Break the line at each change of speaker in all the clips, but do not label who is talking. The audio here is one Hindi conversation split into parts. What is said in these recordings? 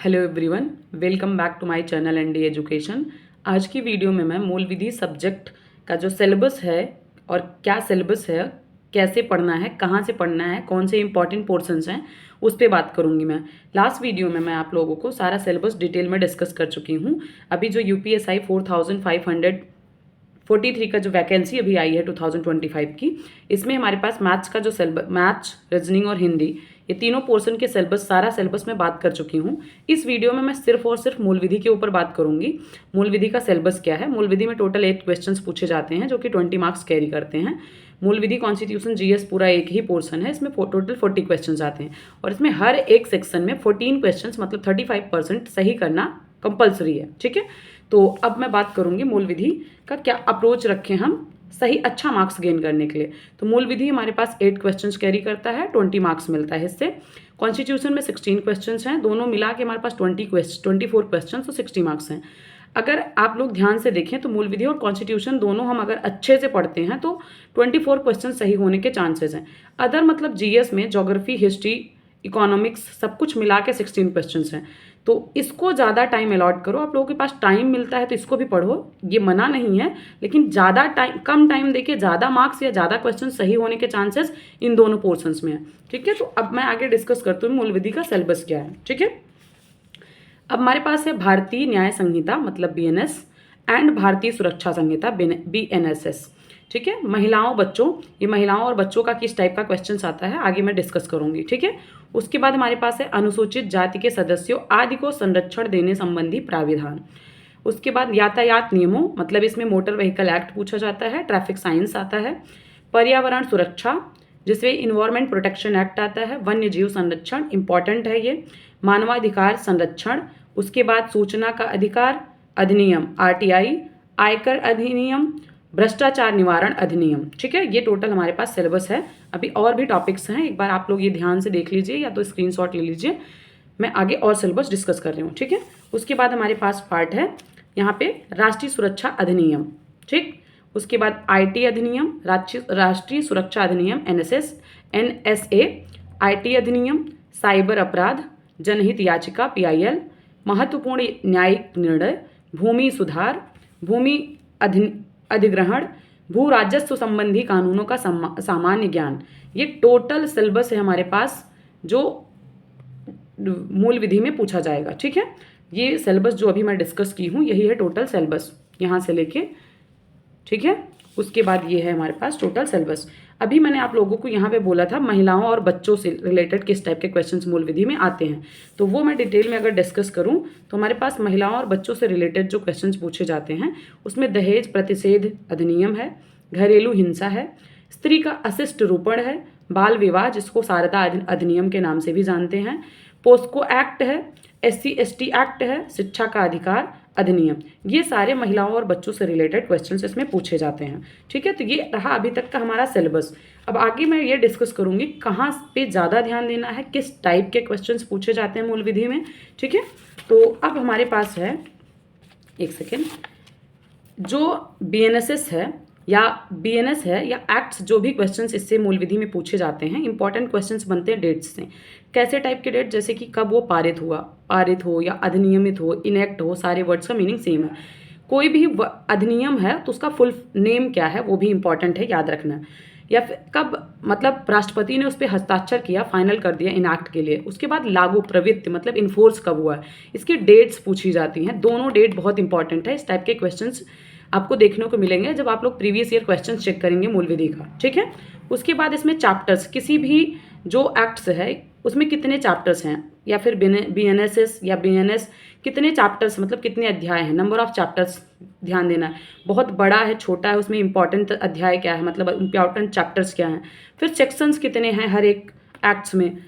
Hello everyone, welcome back to my channel ND education. आज की वीडियो में मैं मूल विधि सब्जेक्ट का जो सिलेबस है और क्या सिलेबस है, कैसे पढ़ना है, कहाँ से पढ़ना है, कौन से इंपॉर्टेंट पोर्शंस हैं, उस पर बात करूंगी। मैं लास्ट वीडियो में मैं आप लोगों को सारा सिलेबस डिटेल में डिस्कस कर चुकी हूँ। अभी जो यूपीएसआई 4543 का जो वैकेंसी अभी आई है 2025 की, इसमें हमारे पास मैथ्स का जो सिलेबस, मैथ्स, रीजनिंग और हिंदी, ये तीनों पोर्शन के सिलेबस, सारा सिलेबस में बात कर चुकी हूँ। इस वीडियो में मैं सिर्फ और सिर्फ मूल विधि के ऊपर बात करूंगी। मूल विधि का सिलेबस क्या है। मूल विधि में टोटल 8 क्वेश्चंस पूछे जाते हैं जो कि 20 मार्क्स कैरी करते हैं। मूल विधि कॉन्स्टिट्यूशन जीएस पूरा एक ही पोर्शन है। इसमें टोटल 40 क्वेश्चन आते हैं और इसमें हर एक सेक्शन में 14 क्वेश्चन मतलब 35% सही करना कंपलसरी है। ठीक है, तो अब मैं बात करूंगी मूल विधि का क्या अप्रोच रखें हम सही अच्छा मार्क्स गेन करने के लिए। तो मूल विधि हमारे पास 8 क्वेश्चंस कैरी करता है, 20 मार्क्स मिलता है इससे। कॉन्स्टिट्यूशन में 16 क्वेश्चंस हैं, दोनों मिला के हमारे पास 24 क्वेश्चंस तो 60 मार्क्स हैं। अगर आप लोग ध्यान से देखें तो मूल विधि और कॉन्स्टिट्यूशन दोनों हम अगर अच्छे से पढ़ते हैं तो 24 क्वेश्चन सही होने के चांसेस हैं। अदर मतलब जीएस में ज्योग्राफी, हिस्ट्री, इकोनॉमिक्स सब कुछ मिला के 16 क्वेश्चंस हैं। तो इसको ज़्यादा टाइम अलॉट करो। आप लोगों के पास टाइम मिलता है तो इसको भी पढ़ो, ये मना नहीं है, लेकिन ज़्यादा टाइम, कम टाइम देके ज़्यादा मार्क्स या ज़्यादा क्वेश्चन सही होने के चांसेस इन दोनों पोर्शंस में है। ठीक है, तो अब मैं आगे डिस्कस करती हूँ मूल विधि का सिलेबस क्या है। ठीक है, अब हमारे पास है भारतीय न्याय संहिता मतलब बीएनएस एंड भारतीय सुरक्षा संहिता बीएनएसएस। ठीक है, महिलाओं बच्चों, ये महिलाओं और बच्चों का किस टाइप का क्वेश्चन आता है आगे मैं डिस्कस करूंगी। ठीक है, उसके बाद हमारे पास है अनुसूचित जाति के सदस्यों आदि को संरक्षण देने संबंधी प्राविधान। उसके बाद यातायात नियमों मतलब इसमें मोटर व्हीकल एक्ट पूछा जाता है, ट्रैफिक साइंस आता है, पर्यावरण सुरक्षा जिसमें इन्वायरमेंट प्रोटेक्शन एक्ट आता है, वन्य जीव संरक्षण इंपॉर्टेंट है ये, मानवाधिकार संरक्षण, उसके बाद सूचना का अधिकार अधिनियम आरटीआई, आयकर अधिनियम, भ्रष्टाचार निवारण अधिनियम। ठीक है, ये टोटल हमारे पास सिलेबस है। अभी और भी टॉपिक्स हैं, एक बार आप लोग ये ध्यान से देख लीजिए या तो स्क्रीनशॉट ले लीजिए, मैं आगे और सिलेबस डिस्कस कर रही हूँ। ठीक है, उसके बाद हमारे पास पार्ट है यहाँ पे राष्ट्रीय सुरक्षा अधिनियम। ठीक, उसके बाद आईटी अधिनियम, राष्ट्रीय सुरक्षा अधिनियम एनएसए, आईटी अधिनियम, साइबर अपराध, जनहित याचिका पीआईएल, महत्वपूर्ण न्यायिक निर्णय, भूमि सुधार, भूमि अधिग्रहण, भू राजस्व संबंधी कानूनों का सामान्य ज्ञान। ये टोटल सिलेबस है हमारे पास जो मूल विधि में पूछा जाएगा। ठीक है, ये सिलेबस जो अभी मैं डिस्कस की हूँ यही है टोटल सिलेबस यहाँ से लेके। ठीक है, उसके बाद ये है हमारे पास टोटल सिलेबस। अभी मैंने आप लोगों को यहाँ पे बोला था महिलाओं और बच्चों से रिलेटेड किस टाइप के क्वेश्चंस मूल विधि में आते हैं, तो वो मैं डिटेल में अगर डिस्कस करूँ तो हमारे पास महिलाओं और बच्चों से रिलेटेड जो क्वेश्चंस पूछे जाते हैं उसमें दहेज प्रतिषेध अधिनियम है, घरेलू हिंसा है, स्त्री का अशिष्ट रूपण है, बाल विवाह जिसको शारदा अधिनियम के नाम से भी जानते हैं, पोस्को एक्ट है, SC/ST एक्ट है, शिक्षा का अधिकार अधिनियम। ये सारे महिलाओं और बच्चों से रिलेटेड क्वेश्चंस इसमें पूछे जाते हैं। ठीक है, तो ये रहा अभी तक का हमारा सिलेबस। अब आगे मैं ये डिस्कस करूंगी कहाँ पे ज़्यादा ध्यान देना है, किस टाइप के क्वेश्चंस पूछे जाते हैं मूल विधि में। ठीक है, तो अब हमारे पास है, एक सेकेंड, जो बीएनएसएस है या बीएनएस है या एक्ट्स, जो भी क्वेश्चंस इससे मूल विधि में पूछे जाते हैं, इंपॉर्टेंट क्वेश्चंस बनते हैं डेट्स से। कैसे टाइप के डेट, जैसे कि कब वो पारित हो या अधिनियमित हो, इनेक्ट हो, सारे वर्ड्स का मीनिंग सेम है। कोई भी अधिनियम है तो उसका फुल नेम क्या है वो भी इंपॉर्टेंट है, याद रखना। या फिर कब मतलब राष्ट्रपति ने उस पर हस्ताक्षर किया, फाइनल कर दिया इन एक्ट के लिए। उसके बाद लागू प्रवृत्ति मतलब इन्फोर्स कब हुआ है, इसकी डेट्स पूछी जाती हैं। दोनों डेट बहुत इंपॉर्टेंट है। इस टाइप के क्वेश्चंस आपको देखने को मिलेंगे जब आप लोग प्रीवियस ईयर क्वेश्चन चेक करेंगे मूल विधि का। ठीक है, उसके बाद इसमें चैप्टर्स, किसी भी जो एक्ट्स है उसमें कितने चैप्टर्स हैं, या फिर बीएनएसएस या बीएनएस कितने चैप्टर्स मतलब कितने अध्याय हैं, नंबर ऑफ चैप्टर्स ध्यान देना है। बहुत बड़ा है, छोटा है, उसमें इंपॉर्टेंट अध्याय क्या है मतलब इंपॉर्टेंट चैप्टर्स क्या हैं, फिर सेक्शंस कितने हैं हर एक एक्ट्स में।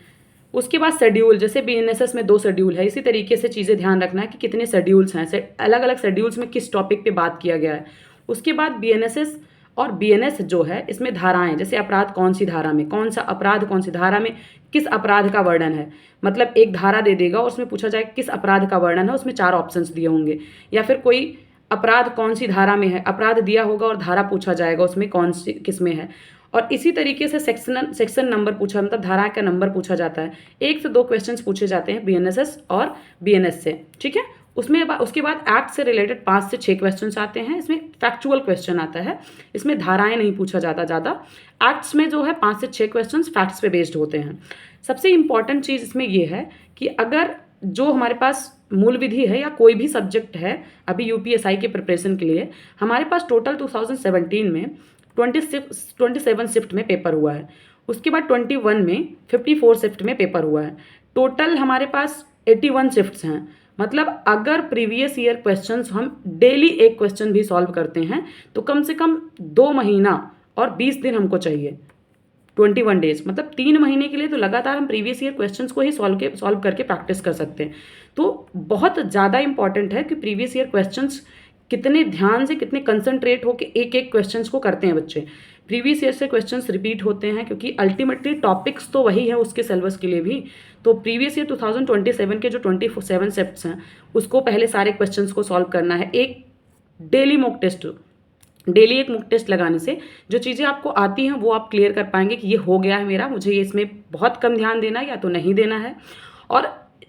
उसके बाद शेड्यूल, जैसे बीएनएसएस में 2 शेड्यूल है, इसी तरीके से चीज़ें ध्यान रखना है कि कितने शेड्यूल्स हैं, अलग अलग शेड्यूल्स में किस टॉपिक पे बात किया गया है। उसके बाद बीएनएसएस और बीएनएस जो है इसमें धाराएं, जैसे अपराध कौन सी धारा में, कौन सा अपराध कौन सी धारा में किस अपराध का वर्णन है, मतलब एक धारा दे देगा और उसमें पूछा जाए किस अपराध का वर्णन है, उसमें 4 ऑप्शंस दिए होंगे। या फिर कोई अपराध कौन सी धारा में है, अपराध दिया होगा और धारा पूछा जाएगा उसमें कौन सी किस में है। और इसी तरीके से सेक्शन नंबर पूछा, मतलब धारा का नंबर पूछा जाता है। 1 से 2 क्वेश्चंस पूछे जाते हैं बीएनएसएस और बीएनएस से, ठीक है। उसके बाद एक्ट से रिलेटेड 5 से 6 क्वेश्चंस आते हैं। इसमें फैक्चुअल क्वेश्चन आता है, इसमें धाराएं नहीं पूछा जाता ज़्यादा। एक्ट्स में जो है 5 से 6 क्वेश्चंस फैक्ट्स पे बेस्ड होते हैं। सबसे इंपॉर्टेंट चीज़ इसमें ये है कि अगर जो हमारे पास मूल विधि है या कोई भी सब्जेक्ट है अभी यूपीएसआई के प्रिपरेशन के लिए, हमारे पास टोटल 2017 में 27 शिफ्ट में पेपर हुआ है। उसके बाद 21 में 54 शिफ्ट में पेपर हुआ है। टोटल हमारे पास 81 शिफ्ट्स हैं। मतलब अगर प्रीवियस ईयर क्वेश्चंस हम डेली एक क्वेश्चन भी सॉल्व करते हैं तो कम से कम 2 महीना और 20 दिन हमको चाहिए, 21 डेज, मतलब 3 महीने के लिए तो लगातार हम प्रीवियस ईयर क्वेश्चंस को ही सॉल्व करके प्रैक्टिस कर सकते हैं। तो बहुत ज़्यादा इंपॉर्टेंट है कि प्रीवियस ईयर क्वेश्चंस कितने ध्यान से, कितने कंसंट्रेट होकर एक एक क्वेश्चंस को करते हैं बच्चे। प्रीवियस ईयर से क्वेश्चंस रिपीट होते हैं क्योंकि अल्टीमेटली टॉपिक्स तो वही है उसके सिलेबस के लिए भी। तो प्रीवियस ईयर 2027 के जो 27 शिफ्ट्स हैं उसको पहले सारे क्वेश्चंस को सॉल्व करना है। एक डेली मॉक टेस्ट लगाने से जो चीज़ें आपको आती हैं वो आप क्लियर कर पाएंगे कि ये हो गया है मेरा, मुझे ये इसमें बहुत कम ध्यान देना है या तो नहीं देना है, और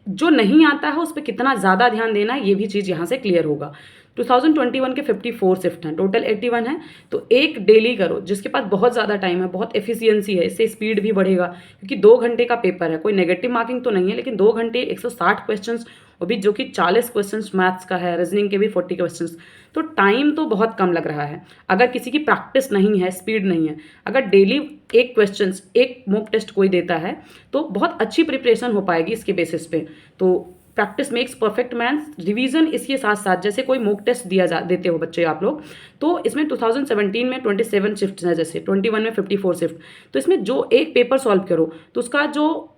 जो नहीं आता है उस पर कितना ज़्यादा ध्यान देना है, ये भी चीज़ यहाँ से क्लियर होगा। 2021 के 54 शिफ्ट हैं, टोटल 81 है। तो एक डेली करो, जिसके पास बहुत ज़्यादा टाइम है, बहुत एफिशिएंसी है, इससे स्पीड भी बढ़ेगा क्योंकि 2 घंटे का पेपर है। कोई नेगेटिव मार्किंग तो नहीं है, लेकिन 2 घंटे 160 क्वेश्चंस, वो भी जो कि 40 क्वेश्चंस मैथ्स का है, रीजनिंग के भी 40 क्वेश्चंस, तो टाइम तो बहुत कम लग रहा है। अगर किसी की प्रैक्टिस नहीं है, स्पीड नहीं है, अगर डेली एक क्वेश्चंस, एक मॉक टेस्ट कोई देता है तो बहुत अच्छी प्रिपरेशन हो पाएगी इसके बेसिस पे। तो practice makes perfect man. Revision इसके साथ साथ, जैसे कोई मॉक टेस्ट देते हो बच्चे आप लोग, तो इसमें 2017 में 27 शिफ्ट है, जैसे 21 में 54 शिफ्ट, तो इसमें जो एक पेपर सॉल्व करो तो उसका जो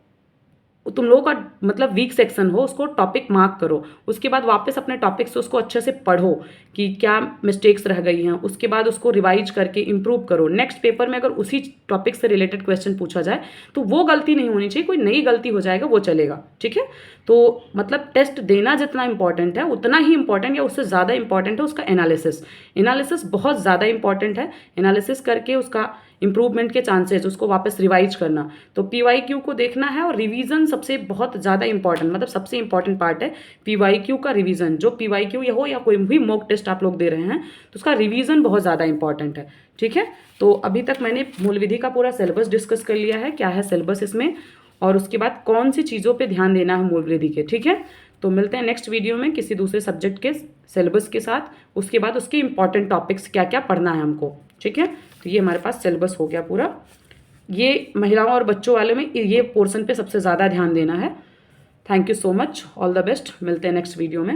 तुम लोगों का मतलब वीक सेक्शन हो उसको टॉपिक मार्क करो। उसके बाद वापस अपने टॉपिक से उसको अच्छे से पढ़ो कि क्या मिस्टेक्स रह गई हैं, उसके बाद उसको रिवाइज करके इम्प्रूव करो। नेक्स्ट पेपर में अगर उसी टॉपिक से रिलेटेड क्वेश्चन पूछा जाए तो वो गलती नहीं होनी चाहिए, कोई नई गलती हो जाएगा वो चलेगा, ठीक है। तो मतलब टेस्ट देना जितना इंपॉर्टेंट है उतना ही इंपॉर्टेंट या उससे ज़्यादा इंपॉर्टेंट है उसका एनालिसिस बहुत ज़्यादा इंपॉर्टेंट है। एनालिसिस करके उसका इंप्रूवमेंट के चांसेस, उसको वापस रिवाइज करना। तो पीवाईक्यू को देखना है, और रिवीजन सबसे बहुत ज़्यादा इंपॉर्टेंट, मतलब सबसे इंपॉर्टेंट पार्ट है पीवाईक्यू का रिवीजन। जो पीवाईक्यू या हो या कोई भी मॉक टेस्ट आप लोग दे रहे हैं तो उसका रिवीजन बहुत ज़्यादा इंपॉर्टेंट है, ठीक है। तो अभी तक मैंने मूल विधि का पूरा सिलेबस डिस्कस कर लिया है, क्या है सिलेबस इसमें, और उसके बाद कौन सी चीज़ों पर ध्यान देना है मूल विधि के, ठीक है। तो मिलते हैं नेक्स्ट वीडियो में किसी दूसरे सब्जेक्ट के सिलेबस के साथ, उसके बाद उसके इंपॉर्टेंट टॉपिक्स क्या क्या पढ़ना है हमको, ठीक है। तो ये हमारे पास सिलेबस हो गया पूरा। ये महिलाओं और बच्चों वाले में ये पोर्शन पे सबसे ज़्यादा ध्यान देना है। Thank you so much, all the best, मिलते हैं नेक्स्ट वीडियो में।